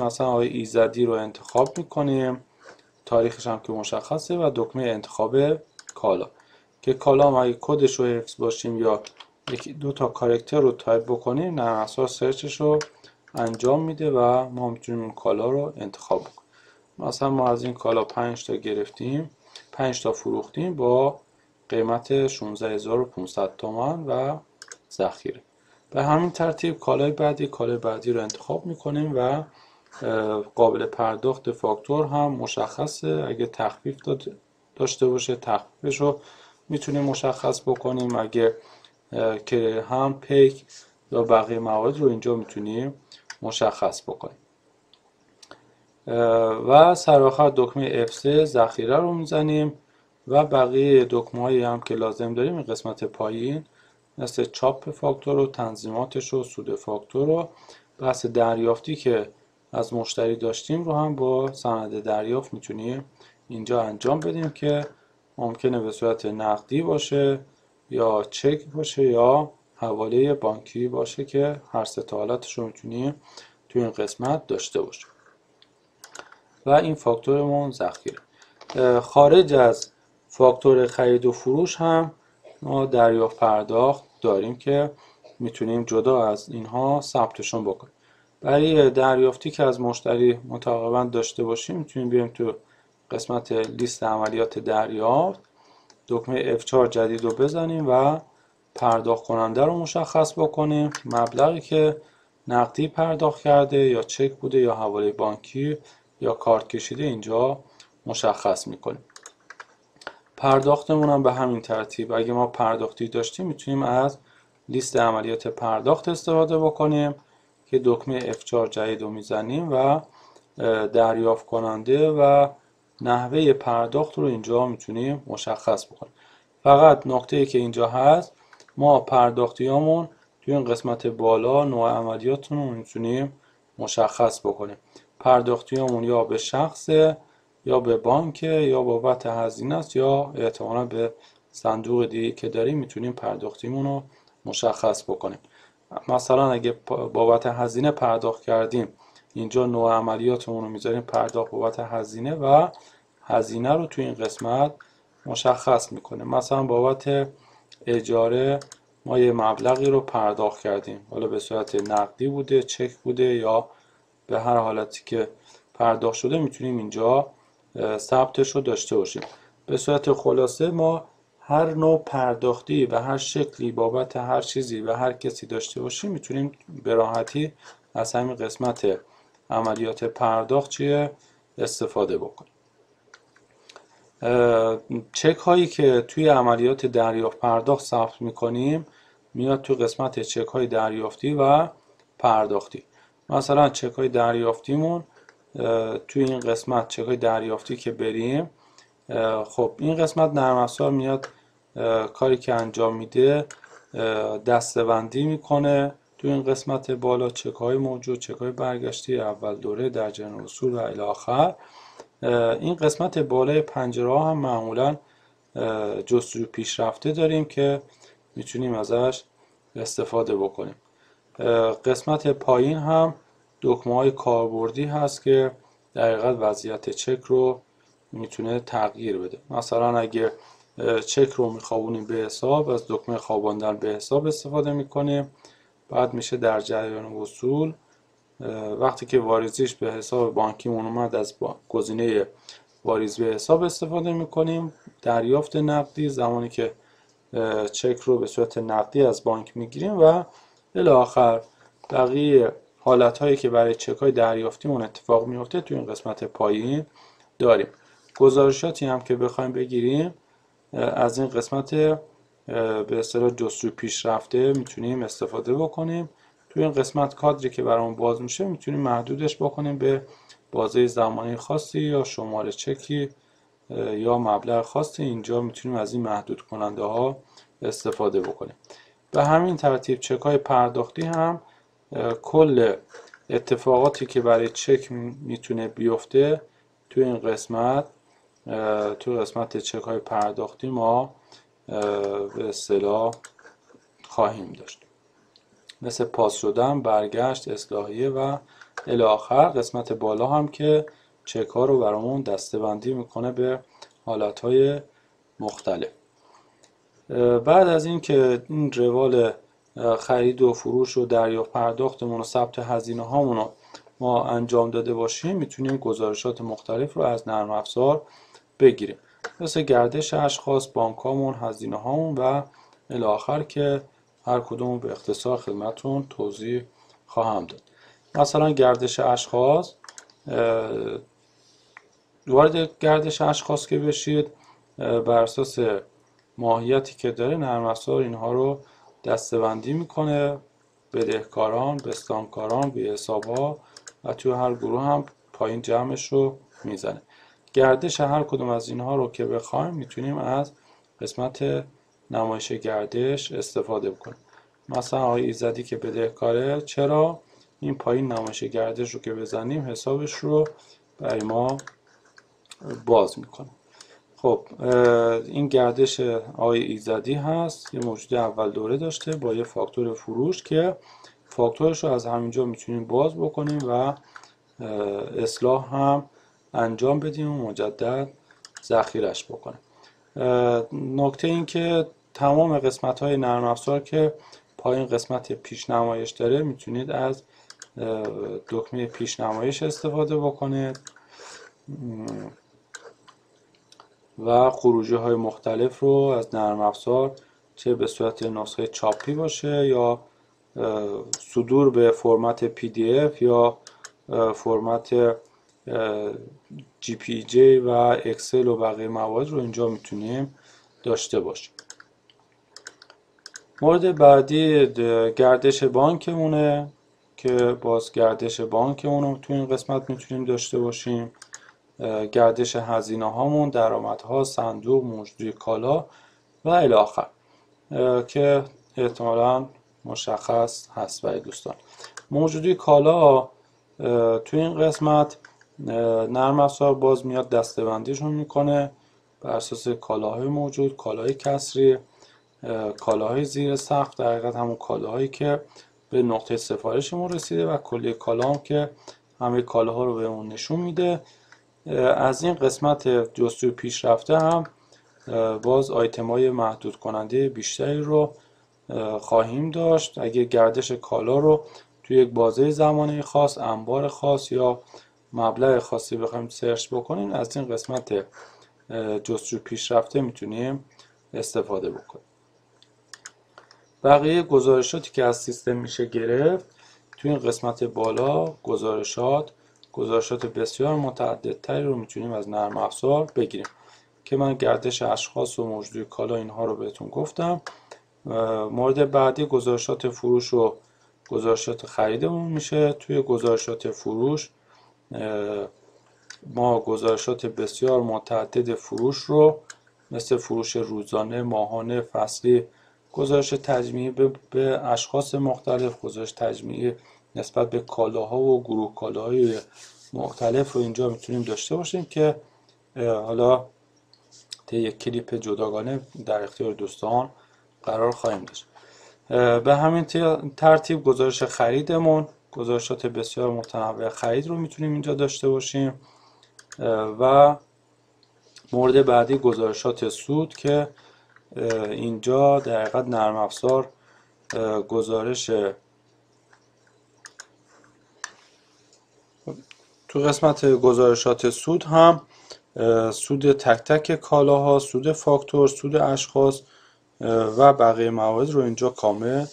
مثلا آقای ایزدی رو انتخاب میکنیم، تاریخش هم که مشخصه، و دکمه انتخاب کالا که کالا هم اگه کدش رو حفظ باشیم یا یکی دو تا کاراکتر رو تایپ بکنیم، نرم افزار سرچش رو انجام میده و ما میتونیم اون کالا رو انتخاب بکنیم. مثلا ما از این کالا 5 تا گرفتیم، 5 تا فروختیم با قیمت 16500 تومان و ذخیره. به همین ترتیب کالای بعدی رو انتخاب میکنیم و قابل پرداخت فاکتور هم مشخصه. اگه تخفیف داشته باشه تخفیفش رو میتونیم مشخص بکنیم، اگه که هم پیک یا بقیه موارد رو اینجا میتونیم مشخص بکنیم. و سرآخر دکمه F3 ذخیره رو میزنیم و بقیه دکمه هایی هم که لازم داریم این قسمت پایین، مثل چاپ فاکتور و تنظیماتش و سود فاکتور و بحث دریافتی که از مشتری داشتیم رو هم با سند دریافت میتونیم اینجا انجام بدیم که ممکنه به صورت نقدی باشه یا چک باشه یا حواله بانکی باشه که هر سه تا حالتش رو میتونیم توی این قسمت داشته باشیم. و این فاکتورمون ذخیره. خارج از فاکتور خرید و فروش هم ما دریافت پرداخت داریم که میتونیم جدا از اینها ثبتشون بکنیم. برای دریافتی که از مشتری متقابلا داشته باشیم میتونیم بریم تو قسمت لیست عملیات دریافت، دکمه F4 جدید رو بزنیم و پرداخت کننده رو مشخص بکنیم. مبلغی که نقدی پرداخت کرده یا چک بوده یا حواله بانکی یا کارت کشیده اینجا مشخص میکنیم. پرداختمون هم به همین ترتیب، اگه ما پرداختی داشتیم میتونیم از لیست عملیات پرداخت استفاده بکنیم که دکمه F4 جدید رو میزنیم و دریافت کننده و نحوه پرداخت رو اینجا میتونیم مشخص بکنیم. فقط نکته ای که اینجا هست، ما پرداختیامون توی این قسمت بالا نوع عملیاتون رو میتونیم مشخص بکنیم. پرداختیامون یا به شخص یا به بانک یا بابت هزینه است یا احتمالا به صندوق دیگه که داریم میتونیم پرداختیمون رو مشخص بکنیم. مثلا اگه بابت هزینه پرداخت کردیم اینجا نوع عملیاتمون رو میذاریم پرداخت بابت هزینه و هزینه رو توی این قسمت مشخص میکنیم. مثلا بابت اجاره ما یه مبلغی رو پرداخت کردیم، حالا به صورت نقدی بوده، چک بوده یا به هر حالتی که پرداخت شده میتونیم اینجا ثبتش رو داشته باشیم. به صورت خلاصه ما هر نوع پرداختی و هر شکلی بابت هر چیزی و هر کسی داشته باشیم میتونیم به راحتی از همین قسمت عملیات پرداخت استفاده بکنیم. چک هایی که توی عملیات دریافت پرداخت ثبت میکنیم میاد تو قسمت چک های دریافتی و پرداختی. مثلا چک های دریافتیمون توی این قسمت چک های دریافتی که بریم، خب این قسمت نرم افزار میاد کاری که انجام میده دسته‌بندی میکنه توی این قسمت بالا چک های موجود، چک های برگشتی، اول دوره، در جریان اصول و الی آخر. این قسمت بالای پنجره ها هم معمولا جستجو پیشرفته داریم که میتونیم ازش استفاده بکنیم. قسمت پایین هم دکمه های کاربردی هست که در حقیقت وضعیت چک رو میتونه تغییر بده. مثلا اگه چک رو میخوابونیم به حساب، از دکمه خواباندن به حساب استفاده میکنیم. بعد میشه در جریان اصول، وقتی که واریزیش به حساب بانکیمون اومد از گزینه واریز به حساب استفاده میکنیم. دریافت نقدی زمانی که چک رو به صورت نقدی از بانک میگیریم و الی آخر بقیه حالت هایی که برای چک های دریافتیمون اتفاق میفته توی این قسمت پایین داریم. گزارشاتی هم که بخوایم بگیریم از این قسمت به اصطلاح جستجو پیشرفته میتونیم استفاده بکنیم. توی این قسمت کادری که برامون باز میشه میتونیم محدودش بکنیم به بازه زمانی خاصی یا شماره چکی یا مبلغ خاصی. اینجا میتونیم از این محدود کننده ها استفاده بکنیم. به همین ترتیب چک های پرداختی هم کل اتفاقاتی که برای چک میتونه بیفته توی این قسمت چک های پرداختی ما به اصطلاح خواهیم داشت، مثل پاس شدن، برگشت، اصلاحیه و الی آخر قسمت بالا هم که چک ها رو برامون دسته‌بندی میکنه به حالتهای مختلف. بعد از این که این روال خرید و فروش و دریافت پرداختمون و ثبت هزینه هامون رو ما انجام داده باشیم، میتونیم گزارشات مختلف رو از نرم افزار بگیریم، مثل گردش اشخاص، بانک هامون، هزینه هامون و الی آخر که هر کدوم به اختصار خدمتتون توضیح خواهم داد. مثلا گردش اشخاص، وارد گردش اشخاص که بشید، بر اساس ماهیتی که داره نرم افزار اینها رو دسته‌بندی میکنه: بدهکاران، بستانکاران، بی‌حساب‌ها، و توی هر گروه هم پایین جمعش رو میزنه. گردش هر کدوم از اینها رو که بخوایم میتونیم از قسمت نمایش گردش استفاده بکنیم. مثلا آقای ایزدی که بدهکاره، چرا؟ این پایین نمایش گردش رو که بزنیم حسابش رو برای ما باز میکنه. خب این گردش آقای ایزدی هست، یه موجود اول دوره داشته با یه فاکتور فروش که فاکتورش رو از همینجا میتونیم باز بکنیم و اصلاح هم انجام بدیم و مجدد ذخیرش بکنیم. نکته این که تمام قسمت های نرم افزار که پایین قسمت پیش نمایش داره میتونید از دکمه پیش نمایش استفاده بکنید و خروجی های مختلف رو از نرم افزار، چه به صورت نسخه چاپی باشه یا صدور به فرمت PDF یا فرمت JPG و اکسل و بقیه موارد رو اینجا میتونیم داشته باشیم. مورد بعدی گردش بانکمونه که باز گردش بانکمون رو تو این قسمت میتونیم داشته باشیم. گردش هزینه هامون، درآمدها، صندوق، موجودی کالا و الی آخر که احتمالاً مشخص هست برای دوستان. موجودی کالا تو این قسمت نرم افزار باز میاد دسته‌بندیشون میکنه بر اساس کالاهای موجود، کالاهای کسری، کالاهای زیر سقف، در حقیقت همون کالاهایی که به نقطه سفارشمون رسیده، و کلیه کالا هم که همه کالاها رو بهمون نشون میده. از این قسمت جستجو پیشرفته هم باز آیتم های محدود کننده بیشتری رو خواهیم داشت. اگه گردش کالا رو توی یک بازه زمانی خاص، انبار خاص یا مبلغ خاصی بخوایم سرچ بکنیم، از این قسمت جستجو پیشرفته میتونیم استفاده بکنیم. بقیه گزارشاتی که از سیستم میشه گرفت توی این قسمت بالا، گزارشات بسیار متعددتری رو میتونیم از نرم افزار بگیریم که من گردش اشخاص و موجودی کالا اینها رو بهتون گفتم. مورد بعدی گزارشات فروش و گزارشات خریدمون میشه. توی گزارشات فروش ما گزارشات بسیار متعدد فروش رو مثل فروش روزانه، ماهانه، فصلی، گزارش تجمیعی به اشخاص مختلف، گزارش تجمیعی نسبت به کالاها و گروه کالاهای مختلف رو اینجا میتونیم داشته باشیم که حالا طی یک کلیپ جداگانه در اختیار دوستان قرار خواهیم داشت. به همین ترتیب گزارش خریدمون، گزارشات بسیار متنوع خرید رو میتونیم اینجا داشته باشیم. و مورد بعدی گزارشات سود که اینجا در حقیقت نرم افزار گزارش تو قسمت گزارشات سود هم سود تک تک کالاها، سود فاکتور، سود اشخاص و بقیه موارد رو اینجا کامل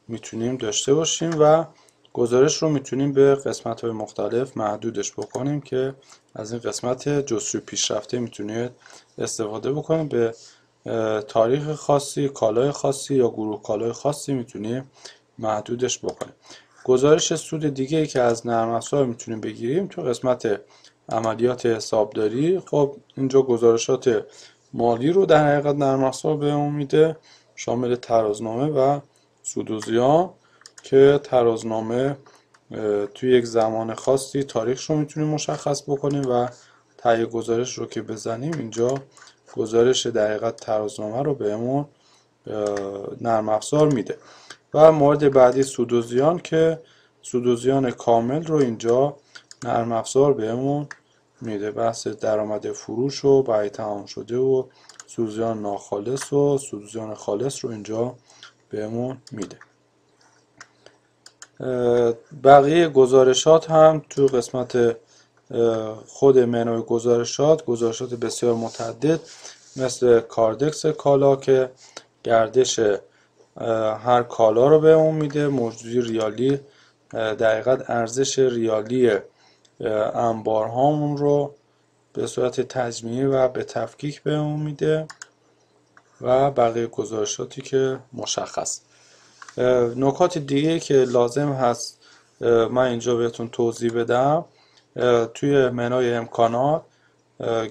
میتونیم داشته باشیم و گزارش رو میتونیم به قسمت های مختلف محدودش بکنیم که از این قسمت جستجو پیشرفته میتونید استفاده بکنیم. به تاریخ خاصی، کالای خاصی یا گروه کالای خاصی میتونیم محدودش بکنیم. گزارش سود دیگه ای که از نرم افزار میتونیم بگیریم تو قسمت عملیات حسابداری. خب اینجا گزارشات مالی رو در حقیقت نرم افزار بهمون میده، شامل ترازنامه و سود و زیان که ترازنامه توی یک زمان خاصی تاریخش رو میتونیم مشخص بکنیم و تهیه گزارش رو که بزنیم اینجا گزارش در حقیقت ترازنامه رو بهمون نرم افزار میده. و مورد بعدی سود و زیان که سودوزیان کامل رو اینجا نرم افزار بهمون میده. بحث درآمد فروش و بیع تمام شده و سودوزیان ناخالص و سودوزیان خالص رو اینجا بهمون میده. بقیه گزارشات هم تو قسمت خود منوی گزارشات بسیار متعدد مثل کاردکس کالا که گردش هر کالا رو به اون میده، موجودی ریالی دقیقاً ارزش ریالی انبارهامون رو به صورت تجمیعی و به تفکیک به اون میده و بقیه گزارشاتی که مشخص. نکات دیگه که لازم هست من اینجا بهتون توضیح بدم، توی منوی امکانات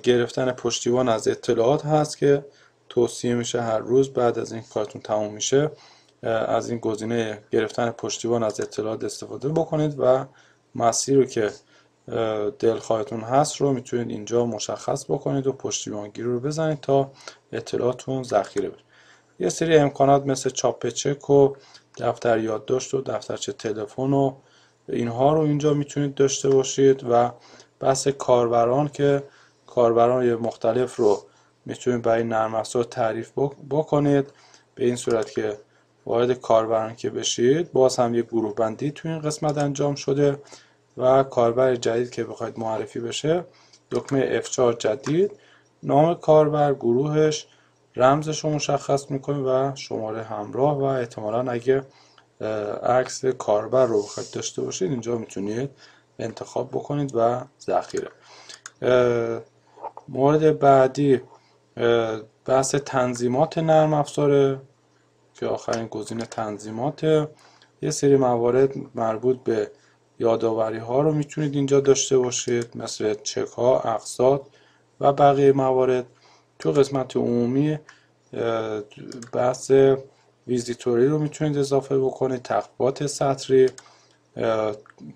گرفتن پشتیبان از اطلاعات هست که توصیه میشه هر روز بعد از این کارتون تموم میشه از این گزینه گرفتن پشتیبان از اطلاعات استفاده بکنید و مسیر رو که دلخواهتون هست رو میتونید اینجا مشخص بکنید و پشتیبانگیری رو بزنید تا اطلاعاتون ذخیره بشه. یه سری امکانات مثل چاپ چک و دفتر یادداشت و دفترچه تلفن و اینها رو اینجا میتونید داشته باشید و بحث کاربران که کاربران مختلف رو میتونید برای نرم افزار تعریف بکنید به این صورت که وارد کاربران که بشید باز هم یک گروه بندی تو این قسمت انجام شده و کاربر جدید که بخواید معرفی بشه دکمه F4 جدید، نام کاربر، گروهش، رمزش رو مشخص میکنید و شماره همراه و احتمالاً اگه عکس کاربر رو بخواید داشته باشید اینجا میتونید انتخاب بکنید و ذخیره. مورد بعدی بحث تنظیمات نرم افزاره که آخرین گزینه تنظیمات. یه سری موارد مربوط به یادآوری ها رو میتونید اینجا داشته باشید مثل چک ها، اقساط و بقیه موارد. تو قسمت عمومی بحث ویزیتوری رو میتونید اضافه بکنید، تخفیفات سطری،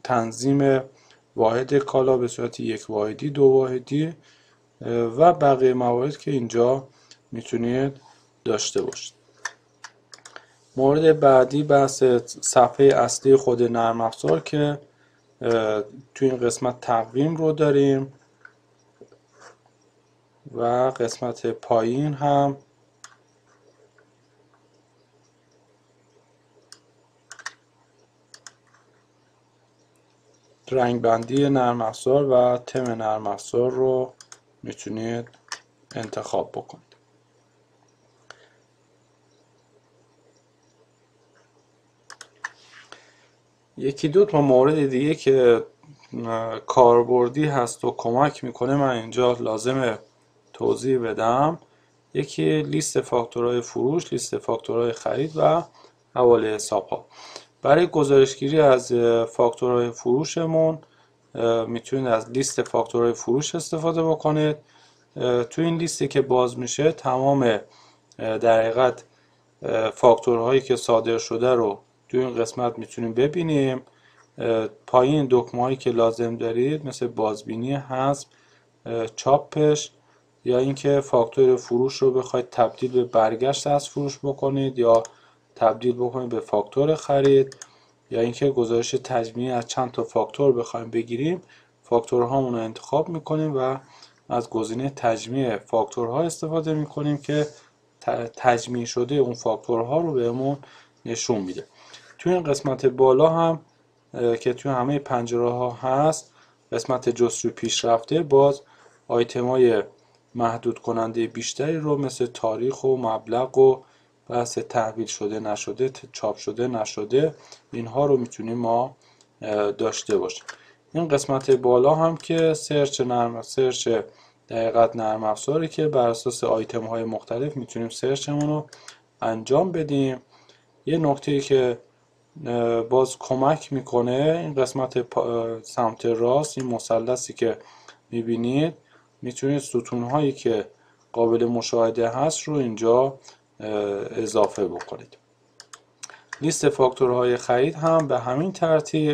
تنظیم واحد کالا به صورت یک واحدی، دو واحدی و بقیه موارد که اینجا میتونید داشته باشید. مورد بعدی بحث صفحه اصلی خود نرم افزار که تو این قسمت تقویم رو داریم و قسمت پایین هم رنگ بندی نرم افزار و تم نرم افزار رو میتونید انتخاب بکنید. یکی دو تا مورد دیگه که کاربردی هست و کمک میکنه من اینجا لازمه توضیح بدم. یکی لیست فاکتورهای فروش، لیست فاکتورهای خرید و حواله حساب ها. برای گزارشگیری از فاکتورهای فروشمون میتونید از لیست فاکتورهای فروش استفاده بکنید. تو این لیستی که باز میشه تمام در حقیقت فاکتورهایی که صادر شده رو تو این قسمت میتونیم ببینیم. پایین دکمه هایی که لازم دارید مثل بازبینی، حذف، چاپش یا اینکه فاکتور فروش رو بخواید تبدیل به برگشت از فروش بکنید یا تبدیل بکنید به فاکتور خرید یا اینکه گزارش تجمیعی از چند تا فاکتور بخوایم بگیریم، فاکتورهامون رو انتخاب میکنیم و از گزینه تجمیع فاکتورها استفاده میکنیم که تجمیع شده اون فاکتورها رو بهمون نشون میده. توی این قسمت بالا هم که توی همه پنجره ها هست قسمت جستجو پیشرفته، باز آیتم های محدود کننده بیشتری رو مثل تاریخ و مبلغ و بحث تحویل شده نشده، چاپ شده نشده، اینها رو میتونیم ما داشته باشیم. این قسمت بالا هم که سرچ دقیقاً نرم افزاری که بر اساس آیتم های مختلف میتونیم سرچمون رو انجام بدیم. یه نکته که باز کمک میکنه این قسمت سمت راست، این مثلثی که میبینید میتونید ستون هایی که قابل مشاهده هست رو اینجا اضافه بکنید. لیست فاکتورهای خرید هم به همین ترتیب